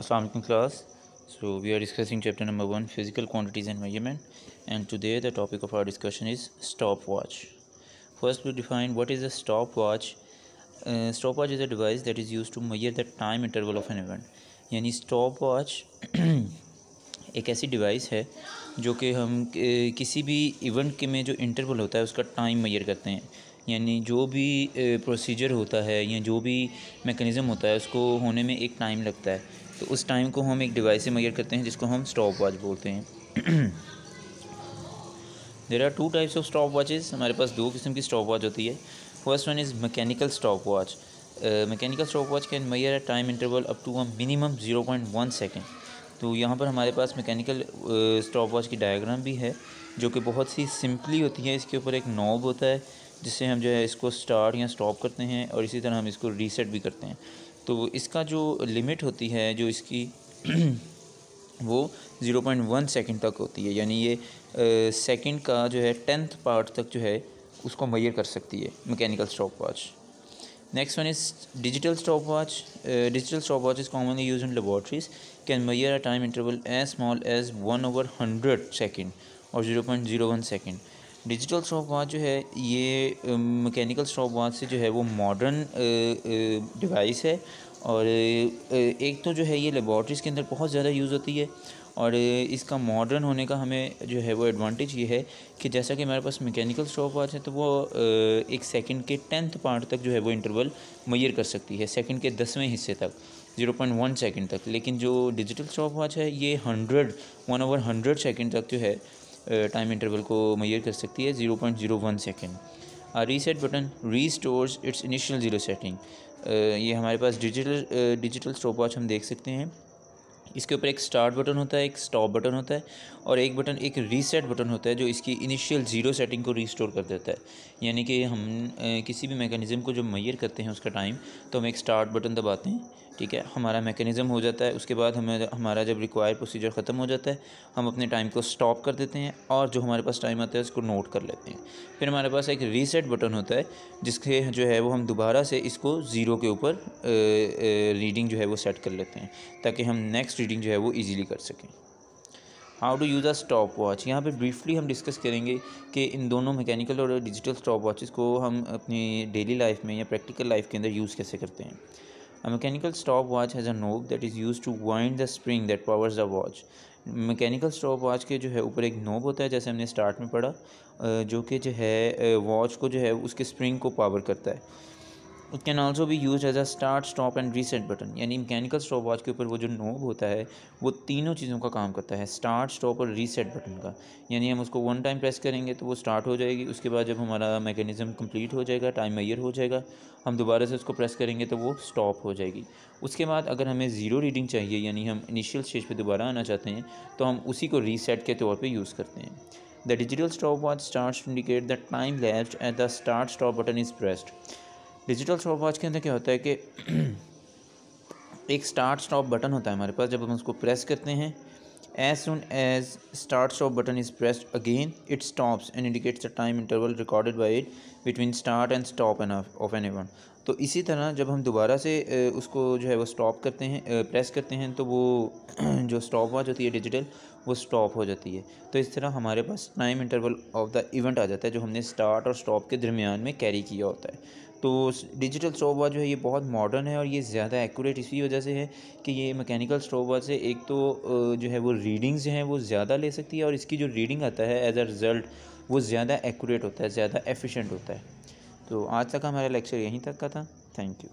Assalamu alaikum class. So we are discussing chapter number 1, physical quantities and measurement, and today the topic of our discussion is stopwatch. First we define what is a stopwatch. Stopwatch is a device that is used to measure the time interval of an event. यानी stopwatch एक ऐसी device है जो कि हम किसी भी event के में जो इंटरवल होता है उसका टाइम मेजर करते हैं। यानी जो भी प्रोसीजर होता है या जो भी मैकेनिज़्म होता है उसको होने में एक टाइम लगता है, तो उस टाइम को हम एक डिवाइस से मेजर करते हैं जिसको हम स्टॉप वॉच बोलते हैं। There are two types of stop watches. हमारे पास दो किस्म की स्टॉप वॉच होती है। First one is mechanical stop watch. Mechanical stop watch can measure a time interval up to a minimum 0.1 second. तो यहाँ पर हमारे पास मैकेनिकल स्टॉप वॉच की डायग्राम भी है जो कि बहुत सी सिंपली होती है। इसके ऊपर एक नॉब होता है जिससे हम जो है इसको स्टार्ट या स्टॉप करते हैं और इसी तरह हम इसको रीसेट भी करते हैं। तो इसका जो लिमिट होती है जो इसकी वो 0.1 सेकंड तक होती है। यानी ये सेकंड का जो है 10th पार्ट तक जो है उसको मेजर कर सकती है mechanical stop watch. Next one is digital stopwatch. Digital stopwatch is commonly used in laboratories. Can measure a time interval as small as 1/100 second और 0.01 सेकेंड। डिजिटल स्टॉप वॉच जो है ये मैकेनिकल स्टॉप वॉच से जो है वो modern device है और एक तो जो है ये लेबॉर्ट्रीज़ के अंदर बहुत ज़्यादा यूज़ होती है और इसका मॉडर्न होने का हमें जो है वो एडवांटेज ये है कि जैसा कि हमारे पास मैकेनिकल स्टॉप वॉच है तो वो एक सेकंड के 10th पार्ट तक जो है वो इंटरवल मेजर कर सकती है, सेकंड के 10वें हिस्से तक 0.1 सेकंड तक। लेकिन जो डिजिटल स्टॉप वॉच है ये 1/100 सेकंड तक जो है टाइम इंटरवल को मेजर कर सकती है 0.01 second. Reset button restores its initial zero setting. ये हमारे पास डिजिटल स्टॉप वॉच हम देख सकते हैं। इसके ऊपर एक स्टार्ट बटन होता है, एक स्टॉप बटन होता है और एक बटन एक रीसेट बटन होता है जो इसकी इनिशियल ज़ीरो सेटिंग को रीस्टोर कर देता है। यानी कि हम किसी भी मैकेनिज़्म को जब मेजर करते हैं उसका टाइम, तो हम एक स्टार्ट बटन दबाते हैं, ठीक है, हमारा मैकेनिज़्म हो जाता है। उसके बाद हमारा जब रिक्वायर प्रोसीजर ख़त्म हो जाता है हम अपने टाइम को स्टॉप कर देते हैं और जो हमारे पास टाइम आता है उसको नोट कर लेते हैं। फिर हमारे पास एक रीसेट बटन होता है जिसके जो है वो हम दोबारा से इसको ज़ीरो के ऊपर रीडिंग जो है वो सेट कर लेते हैं ताकि हम नेक्स्ट रीडिंग जो है वो इजीली कर सकें। How to use a stop watch. यहाँ पे ब्रीफली हम डिस्कस करेंगे कि इन दोनों मैकेनिकल और डिजिटल स्टॉप वॉचेस को हम अपनी डेली लाइफ में या प्रैक्टिकल लाइफ के अंदर यूज़ कैसे करते हैं। A mechanical stopwatch has a knob that is used to wind the spring that powers the watch. Mechanical stop watch के जो है ऊपर एक नोब होता है जैसे हमने स्टार्ट में पढ़ा, जो कि जो है वॉच को जो है उसके स्प्रिंग को पावर करता है। इट कैन ऑल्सो भी use as a start stop and reset button. यानी मैकेनिकल स्टॉप वॉच के ऊपर वो जो नोब होता है वो तीनों चीज़ों का काम करता है, स्टार्ट स्टॉप और रीसेट बटन का। यानी हम उसको वन टाइम प्रेस करेंगे तो वो स्टार्ट हो जाएगी, उसके बाद जब हमारा मैकेनिज़्म कंप्लीट हो जाएगा, टाइम मेजर हो जाएगा, हम दोबारा से उसको प्रेस करेंगे तो वो स्टॉप हो जाएगी। उसके बाद अगर हमें ज़ीरो रीडिंग चाहिए यानी हम इनिशियल स्टेज पर दोबारा आना चाहते हैं तो हम उसी को रीसेट के तौर पर यूज़ करते हैं। The digital stop watch starts to indicate the time lapsed at the start stop button is pressed. Digital stop watch के अंदर क्या होता है कि एक स्टार्ट स्टॉप बटन होता है हमारे पास, जब हम उसको प्रेस करते हैं as soon as start stop button is pressed again it stops and indicates the time interval recorded by it between start and stop of an event. तो इसी तरह जब हम दोबारा से उसको जो है वो स्टॉप करते हैं, प्रेस करते हैं, तो वो जो स्टॉप वॉच होती है डिजिटल वो स्टॉप हो जाती है। तो इस तरह हमारे पास time interval of the event आ जाता है जो हमने स्टार्ट और स्टॉप के दरमियान में कैरी किया होता है। तो डिजिटल स्टॉप वॉच जो है ये बहुत मॉडर्न है और ये ज़्यादा एक्यूरेट इसी वजह से है कि ये मैकेनिकल स्टॉप वॉच से एक तो जो है वो रीडिंग्स जो हैं वो ज़्यादा ले सकती है और इसकी जो रीडिंग आता है एज अ रिज़ल्ट वो ज़्यादा एक्यूरेट होता है, ज़्यादा एफिशिएंट होता है। तो आज तक हमारा लेक्चर यहीं तक का था। Thank you.